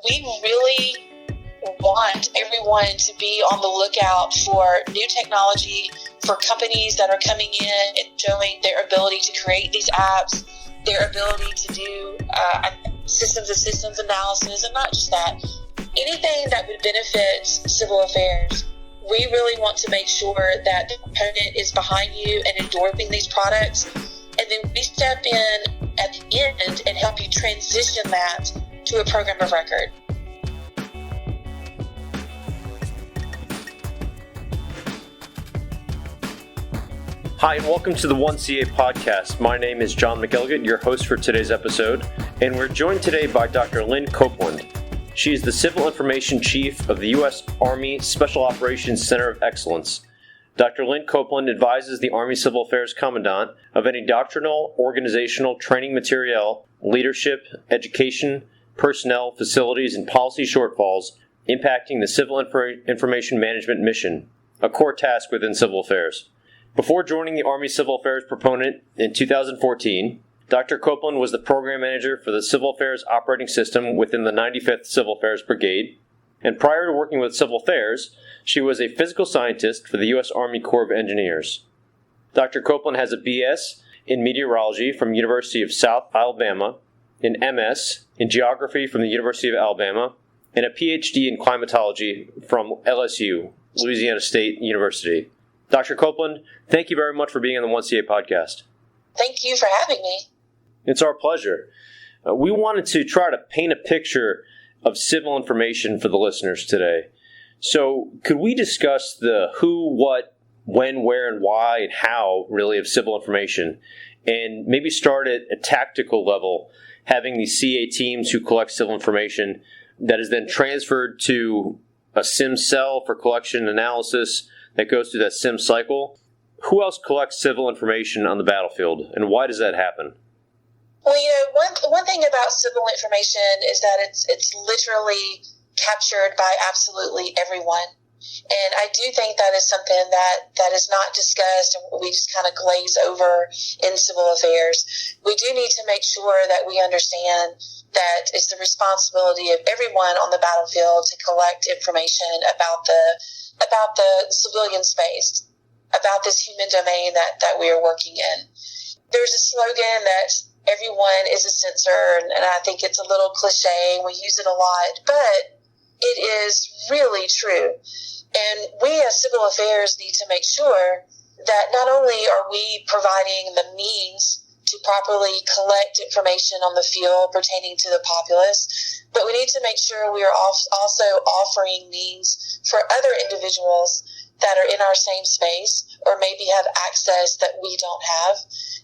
we really want everyone to be on the lookout for new technology, for companies that are coming in and showing their ability to create these apps, their ability to do systems of systems analysis, and not just that, anything that would benefit civil affairs. We really want to make sure that the component is behind you and endorsing these products, and then we step in at the end and help you transition that to a program of record. Hi, and welcome to the 1CA podcast. My name is John McElligott, your host for today's episode, and we're joined today by Dr. Lynn Copeland. She is the Civil Information Chief of the U.S. Army Special Operations Center of Excellence. Dr. Lynn Copeland advises the Army Civil Affairs Commandant of any doctrinal, organizational, training materiel, leadership, education, personnel, facilities, and policy shortfalls impacting the Civil Information Management mission, a core task within civil affairs. Before joining the Army Civil Affairs proponent in 2014, Dr. Copeland was the program manager for the Civil Affairs Operating System within the 95th Civil Affairs Brigade, and prior to working with Civil Affairs, she was a physical scientist for the U.S. Army Corps of Engineers. Dr. Copeland has a B.S. in Meteorology from the University of South Alabama, an M.S. in Geography from the University of Alabama, and a Ph.D. in Climatology from LSU, Louisiana State University. Dr. Copeland, thank you very much for being on the 1CA podcast. Thank you for having me. It's our pleasure. We wanted to try to paint a picture of civil information for the listeners today. So could we discuss the who, what, when, where, and why, and how, really, of civil information, and maybe start at a tactical level, having these CA teams who collect civil information that is then transferred to a CIM cell for collection and analysis that goes through that CIM cycle. Who else collects civil information on the battlefield, and why does that happen? Well, one thing about civil information is that it's literally captured by absolutely everyone. And I do think that is something that is not discussed and we just kind of glaze over in civil affairs. We do need to make sure that we understand that it's the responsibility of everyone on the battlefield to collect information about the civilian space, about this human domain that we are working in. There's a slogan that everyone is a sensor, and I think it's a little cliche, and we use it a lot, but it is really true. And we as civil affairs need to make sure that not only are we providing the means to properly collect information on the field pertaining to the populace, but we need to make sure we are also offering means for other individuals that are in our same space or maybe have access that we don't have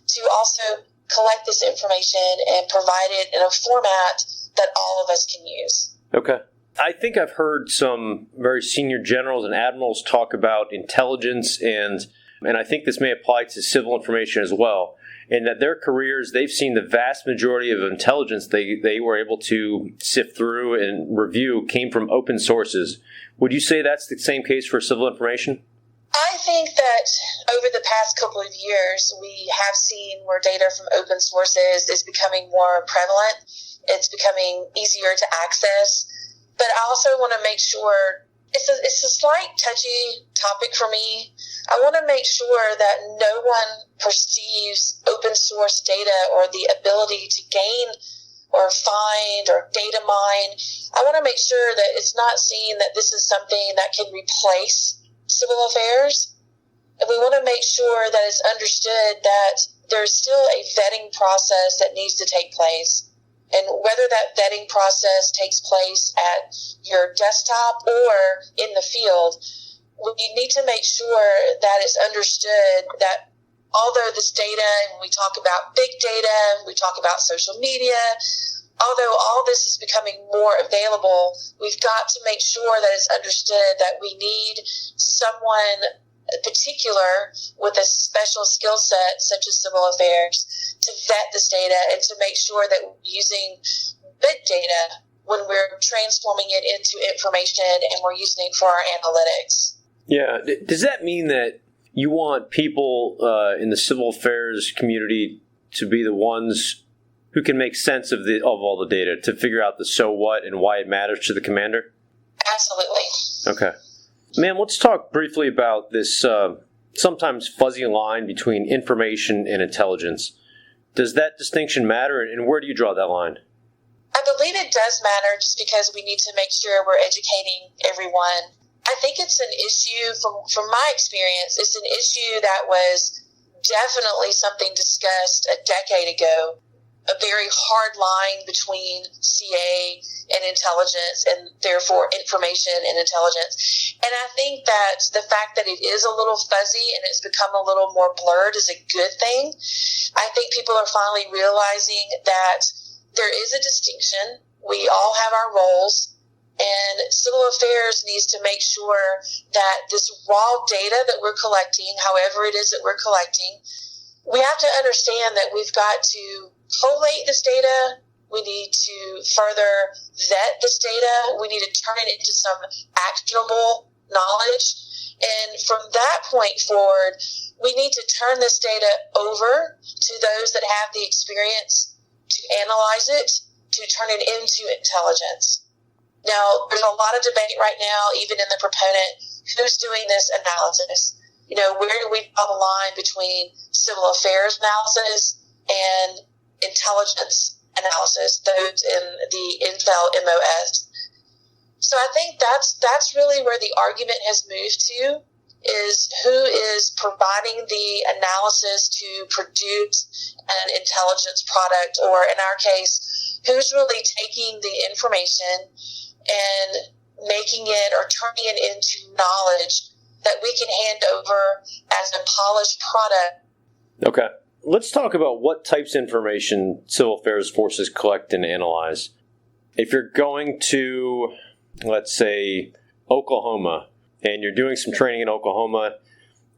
to also collect this information and provide it in a format that all of us can use. Okay. I think I've heard some very senior generals and admirals talk about intelligence, and I think this may apply to civil information as well, in that their careers, they've seen the vast majority of intelligence they were able to sift through and review came from open sources. Would you say that's the same case for civil information? I think that over the past couple of years, we have seen where data from open sources is becoming more prevalent. It's becoming easier to access. But I also want to make sure, it's a slight touchy topic for me. I want to make sure that no one perceives open source data or the ability to gain or find or data mine. I want to make sure that it's not seen that this is something that can replace civil affairs. And we want to make sure that it's understood that there's still a vetting process that needs to take place. And whether that vetting process takes place at your desktop or in the field, we need to make sure that it's understood that although this data, and we talk about big data, we talk about social media, although all this is becoming more available, we've got to make sure that it's understood that we need someone particular with a special skill set such as civil affairs to vet this data and to make sure that we're using big data when we're transforming it into information and we're using it for our analytics. Yeah. Does that mean that you want people in the civil affairs community to be the ones who can make sense of all the data to figure out the so what and why it matters to the commander? Absolutely. Okay. Ma'am, let's talk briefly about this sometimes fuzzy line between information and intelligence. Does that distinction matter, and where do you draw that line? I believe it does matter just because we need to make sure we're educating everyone. I think it's an issue, from my experience, it's an issue that was definitely something discussed a decade ago, a very hard line between CA and intelligence, and therefore information and intelligence. And I think that the fact that it is a little fuzzy and it's become a little more blurred is a good thing. I think people are finally realizing that there is a distinction. We all have our roles, and civil affairs needs to make sure that this raw data that we're collecting, however it is that we're collecting, we have to understand that we've got to collate this data. We need to further vet this data. We need to turn it into some actionable knowledge. And from that point forward, we need to turn this data over to those that have the experience to analyze it, to turn it into intelligence. Now, there's a lot of debate right now, even in the proponent, who's doing this analysis. Where do we draw the line between civil affairs analysis and intelligence analysis, those in the Intel MOS? So I think that's really where the argument has moved to, is who is providing the analysis to produce an intelligence product, or in our case, who's really taking the information and making it or turning it into knowledge that we can hand over as a polished product. Okay. Let's talk about what types of information civil affairs forces collect and analyze. If you're going to, let's say, Oklahoma, and you're doing some training in Oklahoma,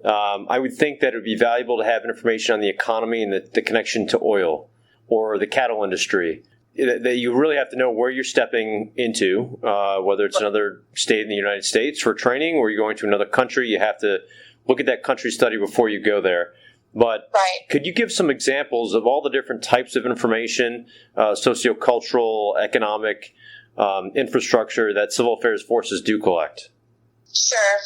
I would think that it would be valuable to have information on the economy and the connection to oil or the cattle industry. That you really have to know where you're stepping into, whether it's another state in the United States for training or you're going to another country. You have to look at that country study before you go there. But Could you give some examples of all the different types of information, sociocultural, economic, infrastructure that civil affairs forces do collect? Sure.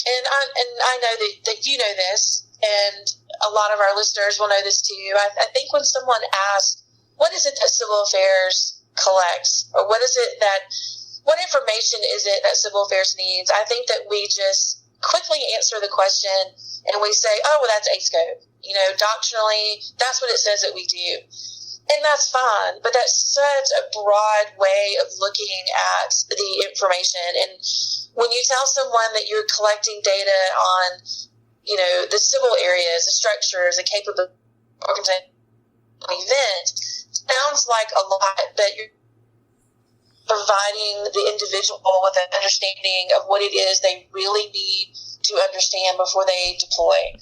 And I know that you know this, and a lot of our listeners will know this too. I think when someone asks, what is it that civil affairs collects, or what information is it that civil affairs needs? I think that we just quickly answer the question and we say, oh, well, that's ASCO. Doctrinally, that's what it says that we do. And that's fine, but that's such a broad way of looking at the information. And when you tell someone that you're collecting data on, the civil areas, the structures, the capability, organization, event, sounds like a lot, but you're providing the individual with an understanding of what it is they really need to understand before they deploy.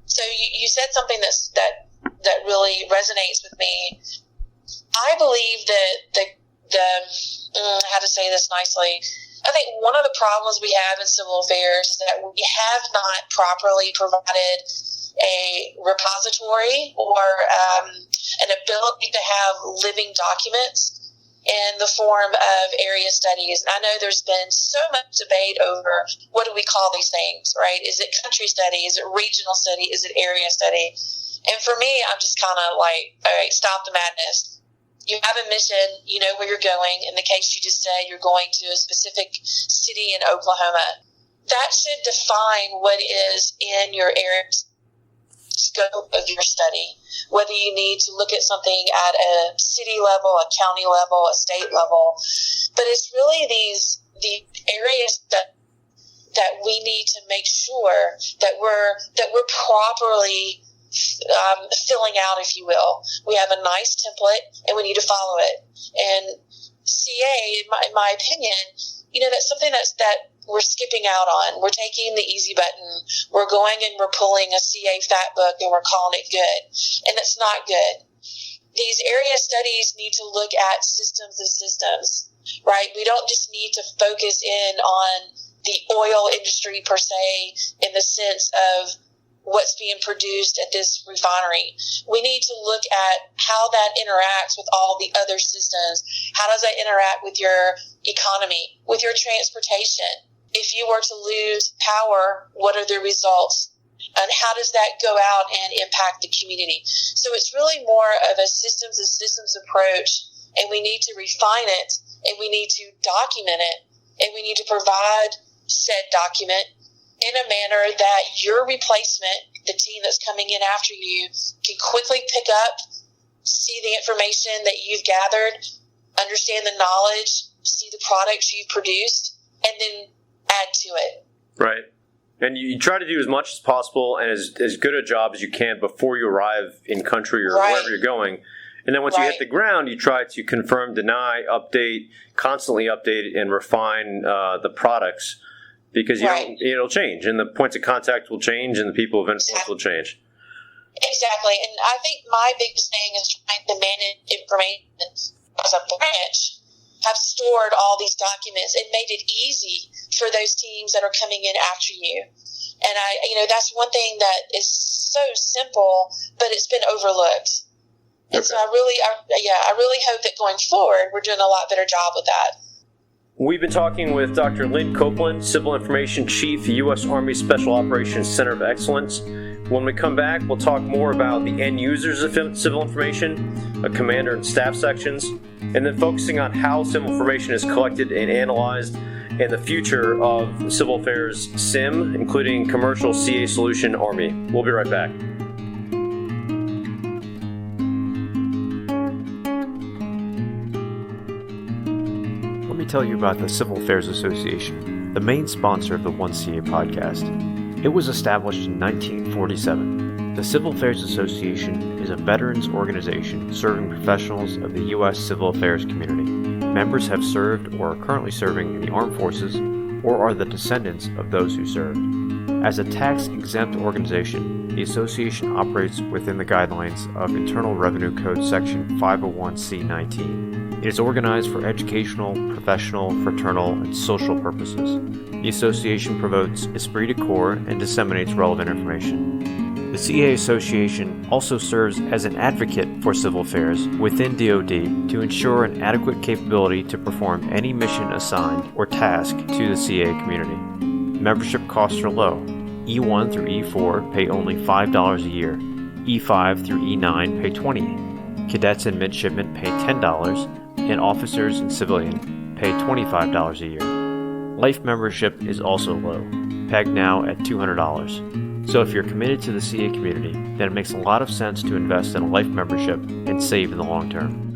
So you said something that really resonates with me. I believe that how to say this nicely, I think one of the problems we have in civil affairs is that we have not properly provided a repository or an ability to have living documents in the form of area studies. And I know there's been so much debate over what do we call these things, right? Is it country study? Is it regional study? Is it area study? And for me, I'm just kind of like, all right, stop the madness. You have a mission, you know where you're going. In the case you just said, you're going to a specific city in Oklahoma. That should define what is in your area scope of your study, whether you need to look at something at a city level, a county level, a state level. But it's really the areas that we need to make sure that we're properly filling out, if you will. We have a nice template and we need to follow it. And CA, in my opinion, that's something that we're skipping out on. We're taking the easy button. We're going and we're pulling a CA fat book and we're calling it good. And that's not good. These area studies need to look at systems of systems, right? We don't just need to focus in on the oil industry per se, in the sense of what's being produced at this refinery. We need to look at how that interacts with all the other systems. How does that interact with your economy, with your transportation? If you were to lose power, what are the results? And how does that go out and impact the community? So it's really more of a systems approach, and we need to refine it, and we need to document it, and we need to provide said document in a manner that your replacement, the team that's coming in after you, can quickly pick up, see the information that you've gathered, understand the knowledge, see the products you've produced, and then add to it. Right. And you try to do as much as possible and as good a job as you can before you arrive in country or wherever you're going. And then once you hit the ground, you try to confirm, deny, update, constantly update, and refine the products. Because it'll change, and the points of contact will change, and the people of influence will change. Exactly, and I think my biggest thing is trying to manage information as a branch. Have stored all these documents and made it easy for those teams that are coming in after you. And that's one thing that is so simple, but it's been overlooked. And so I really hope that going forward, we're doing a lot better job with that. We've been talking with Dr. Lynn Copeland, Civil Information Chief, U.S. Army Special Operations Center of Excellence. When we come back, we'll talk more about the end users of civil information, commander and staff sections, and then focusing on how civil information is collected and analyzed, and the future of civil affairs CIM, including commercial CA solution Army. We'll be right back. Let me tell you about the Civil Affairs Association, the main sponsor of the 1CA podcast. It was established in 1947. The Civil Affairs Association is a veterans organization serving professionals of the U.S. civil affairs community. Members have served or are currently serving in the armed forces or are the descendants of those who served. As a tax-exempt organization, the association operates within the guidelines of Internal Revenue Code Section 501c19. It is organized for educational, professional, fraternal, and social purposes. The association promotes esprit de corps and disseminates relevant information. The CA Association also serves as an advocate for civil affairs within DoD to ensure an adequate capability to perform any mission assigned or task to the CA community. Membership costs are low. E1 through E4 pay only $5 a year. E5 through E9 pay $20. Cadets and midshipmen pay $10, and officers and civilian pay $25 a year. Life membership is also low, pegged now at $200. So if you're committed to the CA community, then it makes a lot of sense to invest in a life membership and save in the long term.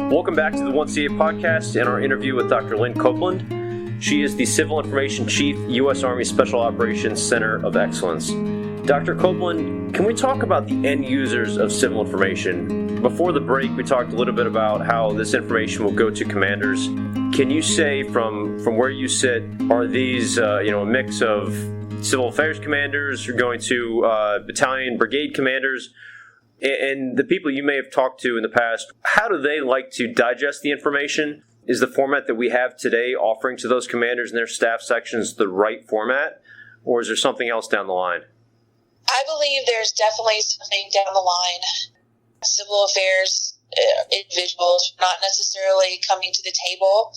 Welcome back to the 1CA podcast and our interview with Dr. Lynn Copeland. She is the Civil Information Chief, U.S. Army Special Operations Center of Excellence. Dr. Copeland, can we talk about the end users of civil information? Before the break, we talked a little bit about how this information will go to commanders. Can you say from where you sit, are these a mix of civil affairs commanders who are going to battalion, brigade commanders, and the people you may have talked to in the past? How do they like to digest the information? Is the format that we have today offering to those commanders and their staff sections the right format, or is there something else down the line? I believe there's definitely something down the line. Civil affairs individuals not necessarily coming to the table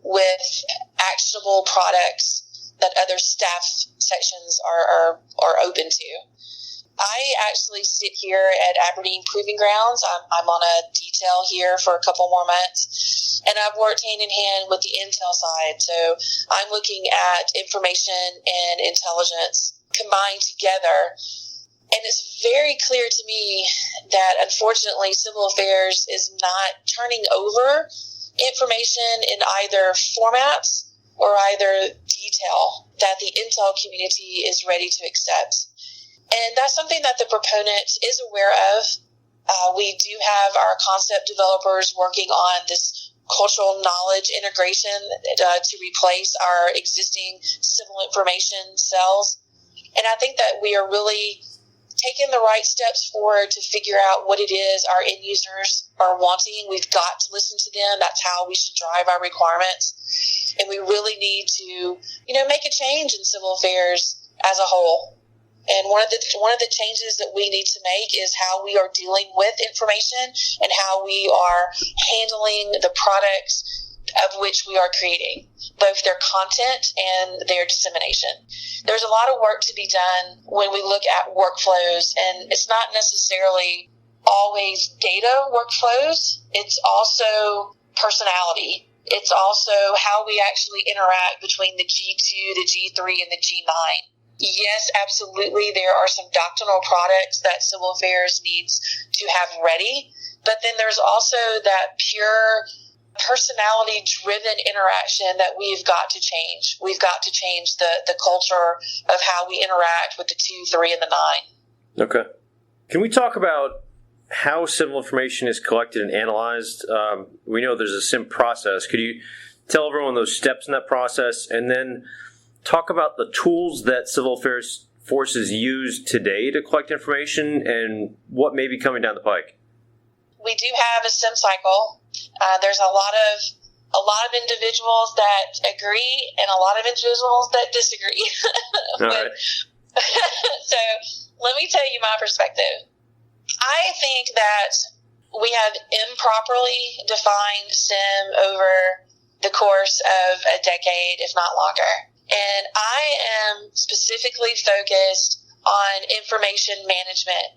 with actionable products that other staff sections are open to. I actually sit here at Aberdeen Proving Grounds. I'm on a detail here for a couple more months, and I've worked hand in hand with the intel side. So I'm looking at information and intelligence combined together. And it's very clear to me that, unfortunately, civil affairs is not turning over information in either formats or either detail that the intel community is ready to accept. And that's something that the proponent is aware of. We do have our concept developers working on this cultural knowledge integration to replace our existing civil information cells. And I think that we are really taken the right steps forward to figure out what it is our end users are wanting. We've got to listen to them. That's how we should drive our requirements. And we really need to, make a change in civil affairs as a whole. And one of the changes that we need to make is how we are dealing with information and how we are handling the products of which we are creating, both their content and their dissemination. There's a lot of work to be done when we look at workflows, and it's not necessarily always data workflows. It's also personality. It's also how we actually interact between the G2, the G3, and the G9. Yes, absolutely, there are some doctrinal products that civil affairs needs to have ready, but then there's also that pure personality-driven interaction that we've got to change. We've got to change the culture of how we interact with the 2, 3, and the 9. Okay. Can we talk about how civil information is collected and analyzed? We know there's a CIM process. Could you tell everyone those steps in that process, and then talk about the tools that civil affairs forces use today to collect information and what may be coming down the pike? We do have a CIM cycle. There's a lot of individuals that agree and a lot of individuals that disagree. All right. So let me tell you my perspective. I think that we have improperly defined CIM over the course of a decade, if not longer. And I am specifically focused on information management.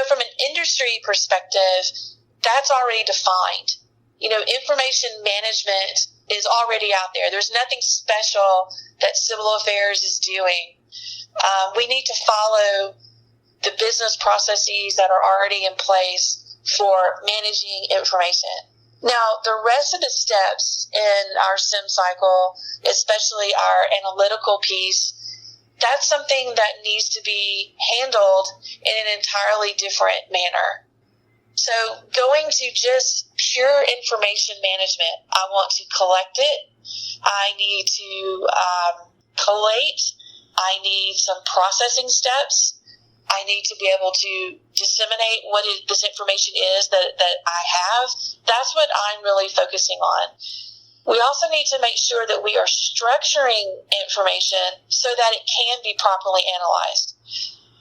From an industry perspective, that's already defined. Information management is already out there. There's nothing special that civil affairs is doing. We need to follow the business processes that are already in place for managing information. Now, the rest of the steps in our CIM cycle, especially our analytical piece, that's something that needs to be handled in an entirely different manner. So going to just pure information management, I want to collect it. I need to collate. I need some processing steps. I need to be able to disseminate what this information is that I have. That's what I'm really focusing on. We also need to make sure that we are structuring information so that it can be properly analyzed.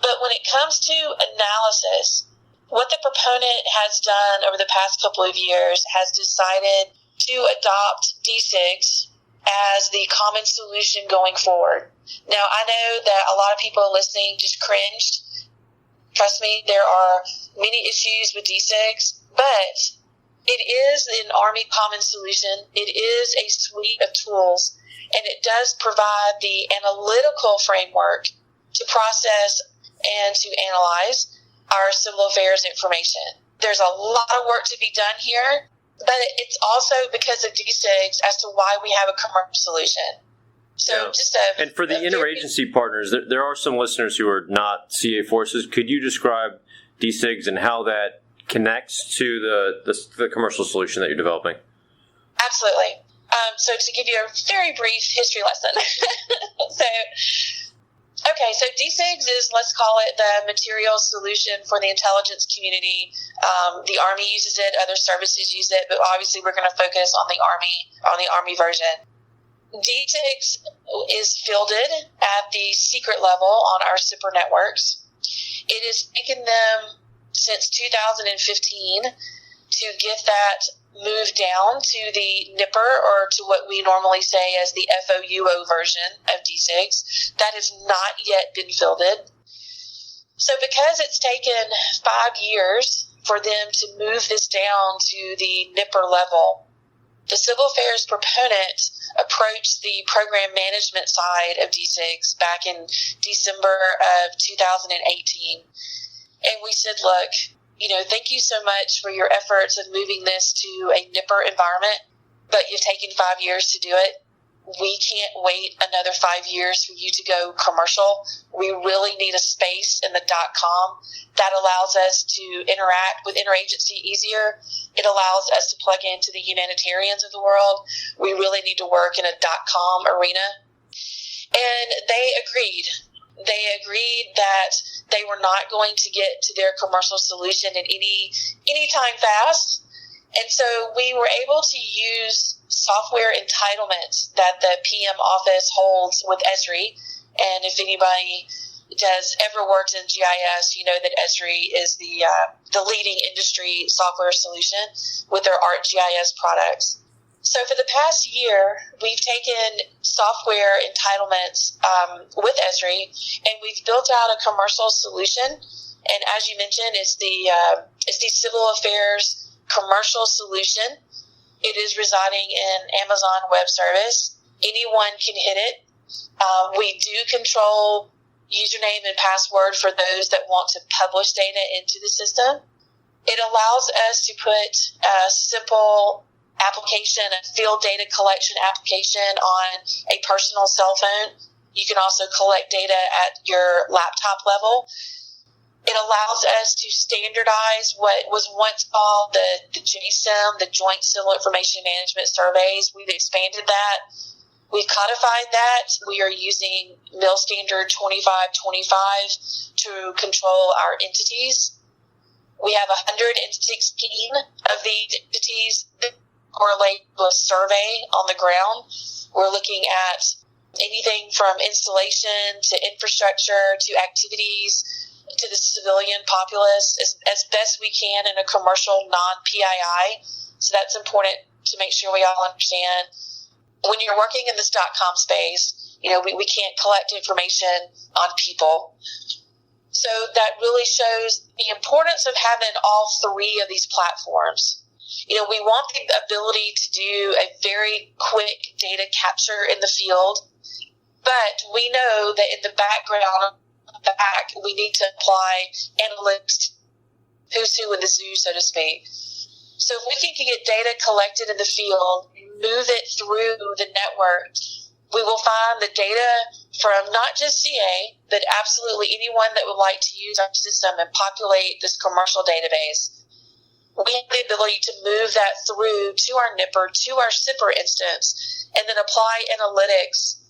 But when it comes to analysis, what the proponent has done over the past couple of years has decided to adopt D6 as the common solution going forward. Now, I know that a lot of people listening just cringed. Trust me, there are many issues with D6, but it is an Army common solution. It is a suite of tools, and it does provide the analytical framework to process and to analyze our civil affairs information. There's a lot of work to be done here, but it's also because of D6 as to why we have a commercial solution. So and for the interagency partners, there are some listeners who are not CA forces. Could you describe D6 and how that connects to the commercial solution that you're developing? Absolutely. So to give you a very brief history lesson. So D6 is, let's call it the material solution for the intelligence community. The Army uses it, other services use it, but obviously we're going to focus on the Army version. D6 is fielded at the secret level on our super networks. It has taken them since 2015 to get that moved down to the NIPR, or to what we normally say as the FOUO version of D6. That has not yet been fielded. So because it's taken 5 years for them to move this down to the NIPR level, the civil affairs proponent approached the program management side of D6 back in December of 2018. And we said, look, thank you so much for your efforts of moving this to a NIPR environment, but you've taken 5 years to do it. We can't wait another 5 years for you to go commercial. We really need a space in the .com that allows us to interact with interagency easier. It allows us to plug into the humanitarians of the world. We really need to work in a .com arena. And they agreed. They agreed that they were not going to get to their commercial solution in any time fast. And so we were able to use software entitlements that the PM office holds with Esri. And if anybody has ever worked in GIS, you know that Esri is the leading industry software solution with their ArcGIS products. So for the past year, we've taken software entitlements with Esri, and we've built out a commercial solution. And as you mentioned, it's the Civil Affairs commercial solution. It is residing in Amazon Web Service. Anyone can hit it. We do control username and password for those that want to publish data into the system. It allows us to put a simple application, a field data collection application on a personal cell phone. You can also collect data at your laptop level. It allows us to standardize what was once called the JCIM, the Joint Civil Information Management Surveys. We've expanded that. We've codified that. We are using Mill Standard 2525 to control our entities. We have 116 of these entities that correlate to a survey on the ground. We're looking at anything from installation to infrastructure to activities to the civilian populace as best we can in a commercial non-PII. So that's important to make sure we all understand. When you're working in this .com space, we can't collect information on people. So that really shows the importance of having all three of these platforms. We want the ability to do a very quick data capture in the field, but we know that in the background, we need to apply analytics, who's who in the zoo, so to speak. So if we can get data collected in the field, move it through the network, we will find the data from not just CA, but absolutely anyone that would like to use our system and populate this commercial database. We have the ability to move that through to our NIPR, to our SIPR instance, and then apply analytics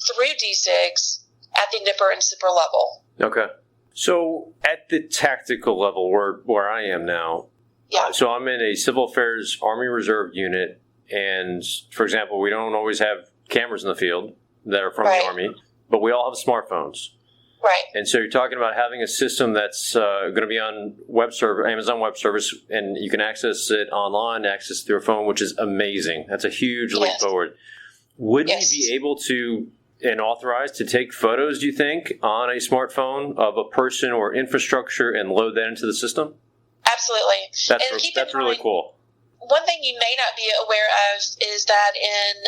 through D6 at the NIPR and SIPR level. Okay. So at the tactical level where I am now, so I'm in a Civil Affairs Army Reserve unit, and, for example, we don't always have cameras in the field that are from the Army, but we all have smartphones. Right. And so you're talking about having a system that's going to be on Amazon Web Service, and you can access it online, access through a phone, which is amazing. That's a huge leap forward. Would we be able to and authorized to take photos, do you think, on a smartphone of a person or infrastructure and load that into the system? Absolutely. That's really cool. One thing you may not be aware of is that in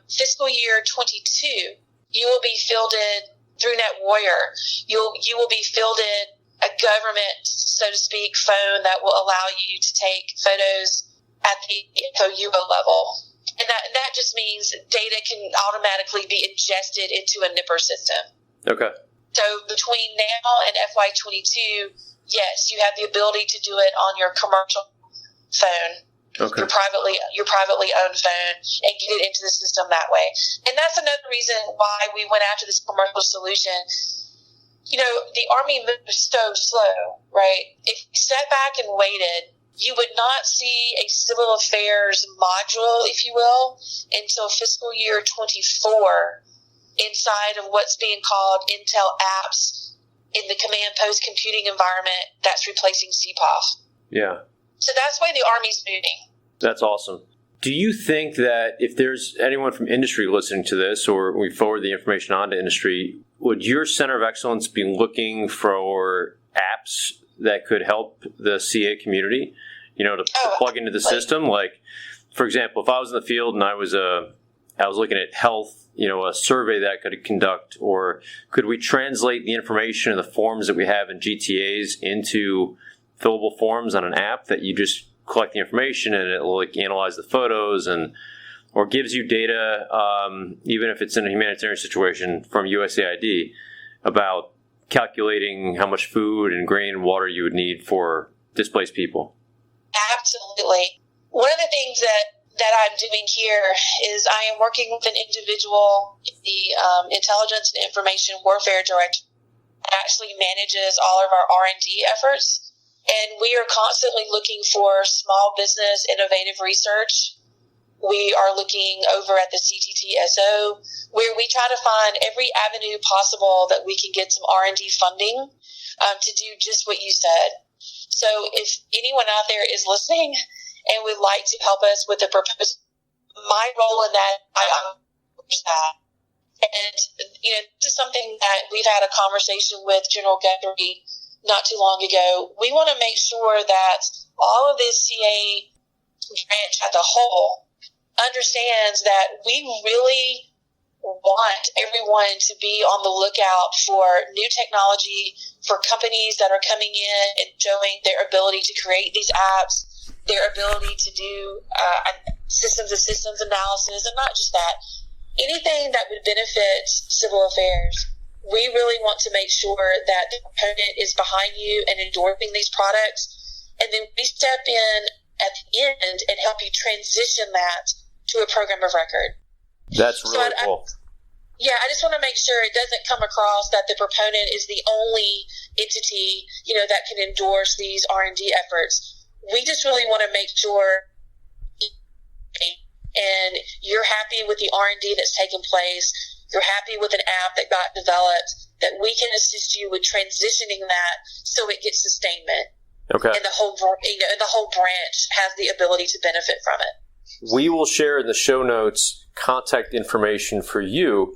fiscal year 22, you will be fielded through NetWarrior. You will be fielded a government, so to speak, phone that will allow you to take photos at the InfoUO level. And that just means data can automatically be ingested into a NIPR system. Okay. So between now and FY22, yes, you have the ability to do it on your commercial phone, your privately owned phone, and get it into the system that way. And that's another reason why we went after this commercial solution. The Army moves so slow, right? If you sat back and waited, you would not see a civil affairs module, if you will, until fiscal year 24 inside of what's being called Intel Apps in the command post computing environment that's replacing CPOF. Yeah. So that's why the Army's moving. That's awesome. Do you think that if there's anyone from industry listening to this, or we forward the information on to industry, would your Center of Excellence be looking for apps that could help the CA community, to plug into the system? Like, for example, if I was in the field and I was looking at health, a survey that I could conduct, or could we translate the information and the forms that we have in GTAs into fillable forms on an app that you just collect the information and it will analyze the photos or gives you data, even if it's in a humanitarian situation from USAID, about calculating how much food and grain and water you would need for displaced people? Absolutely. One of the things that I'm doing here is I am working with an individual, the Intelligence and Information Warfare Director actually manages all of our R&D efforts. And we are constantly looking for small business innovative research. We are looking over at the CTTSO, where we try to find every avenue possible that we can get some R&D funding to do just what you said. So if anyone out there is listening and would like to help us with the proposal, my role in that, I'm that. And, this is something that we've had a conversation with General Guthrie not too long ago. We want to make sure that all of this CA branch as a whole understands that we really want everyone to be on the lookout for new technology, for companies that are coming in and showing their ability to create these apps, their ability to do systems of systems analysis, and not just that. Anything that would benefit civil affairs, we really want to make sure that the proponent is behind you and endorsing these products, and then we step in at the end and help you transition that to a program of record. That's really cool. I just want to make sure it doesn't come across that the proponent is the only entity, that can endorse these R&D efforts. We just really want to make sure and you're happy with the R&D that's taken place, you're happy with an app that got developed, that we can assist you with transitioning that so it gets sustainment. Okay. And the whole branch has the ability to benefit from it. We will share in the show notes contact information for you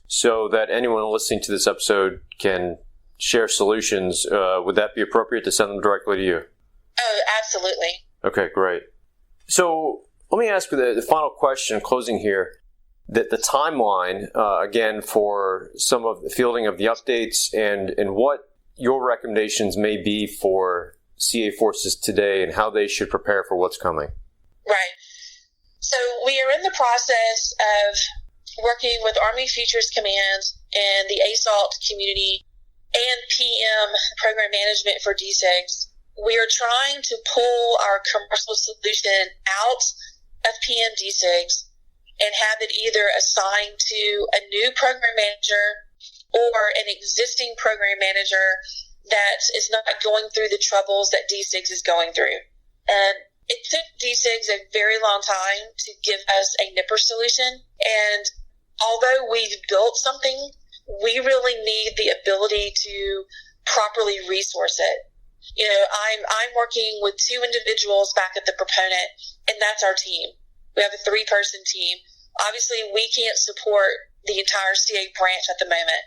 so that anyone listening to this episode can share solutions. Would that be appropriate to send them directly to you? Oh, absolutely. Okay, great. So let me ask you the final question, closing here. The timeline, again, for some of the fielding of the updates and what your recommendations may be for CA forces today and how they should prepare for what's coming. Right. So we are in the process of working with Army Futures Command and the ASALT community and PM program management for DSIGs. We are trying to pull our commercial solution out of PM DSIGs and have it either assigned to a new program manager or an existing program manager that is not going through the troubles that DSIGs is going through. And it took DSIGs a very long time to give us a NIPR solution. And although we've built something, we really need the ability to properly resource it. I'm working with 2 individuals back at the proponent, and that's our team. We have a 3-person team. Obviously, we can't support the entire CA branch at the moment.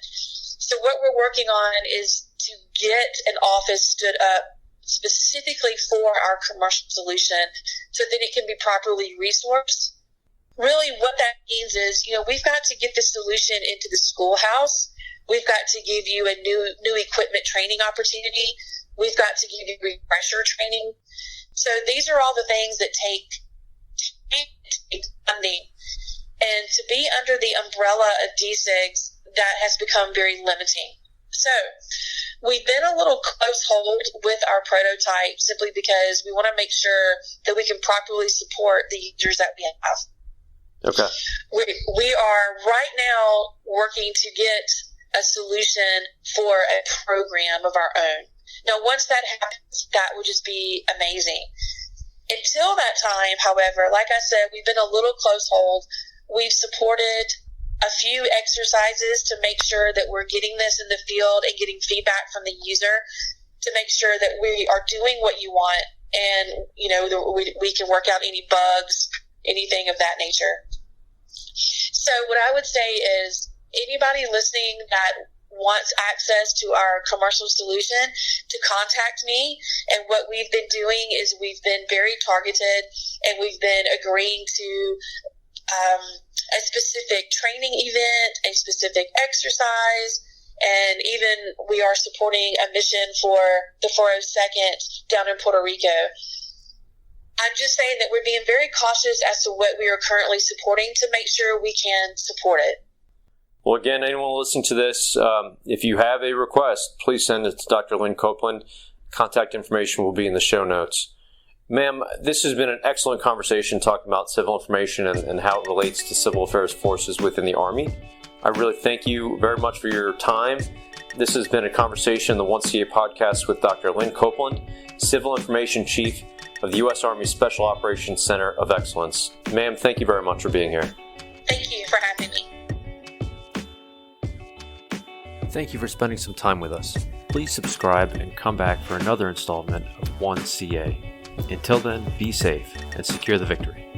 So what we're working on is to get an office stood up specifically for our commercial solution so that it can be properly resourced. Really what that means is, we've got to get the solution into the schoolhouse. We've got to give you a new equipment training opportunity. We've got to give you refresher training. So these are all the things that take funding. And to be under the umbrella of DSIGs, that has become very limiting. So we've been a little close hold with our prototype simply because we want to make sure that we can properly support the users that we have. Okay. We are right now working to get a solution for a program of our own. Now, once that happens, that would just be amazing. Until that time, however, like I said, we've been a little close hold. We've supported a few exercises to make sure that we're getting this in the field and getting feedback from the user to make sure that we are doing what you want and, we can work out any bugs, anything of that nature. So what I would say is anybody listening that wants access to our commercial solution to contact me. And what we've been doing is we've been very targeted and we've been agreeing to a specific training event, a specific exercise, and even we are supporting a mission for the 402nd down in Puerto Rico. I'm just saying that we're being very cautious as to what we are currently supporting to make sure we can support it. Well, again, anyone listening to this, if you have a request, please send it to Dr. Lynn Copeland. Contact information will be in the show notes. Ma'am, this has been an excellent conversation talking about civil information and how it relates to civil affairs forces within the Army. I really thank you very much for your time. This has been a conversation in the 1CA podcast with Dr. Lynn Copeland, Civil Information Chief of the U.S. Army Special Operations Center of Excellence. Ma'am, thank you very much for being here. Thank you for having me. Thank you for spending some time with us. Please subscribe and come back for another installment of 1CA. Until then, be safe and secure the victory.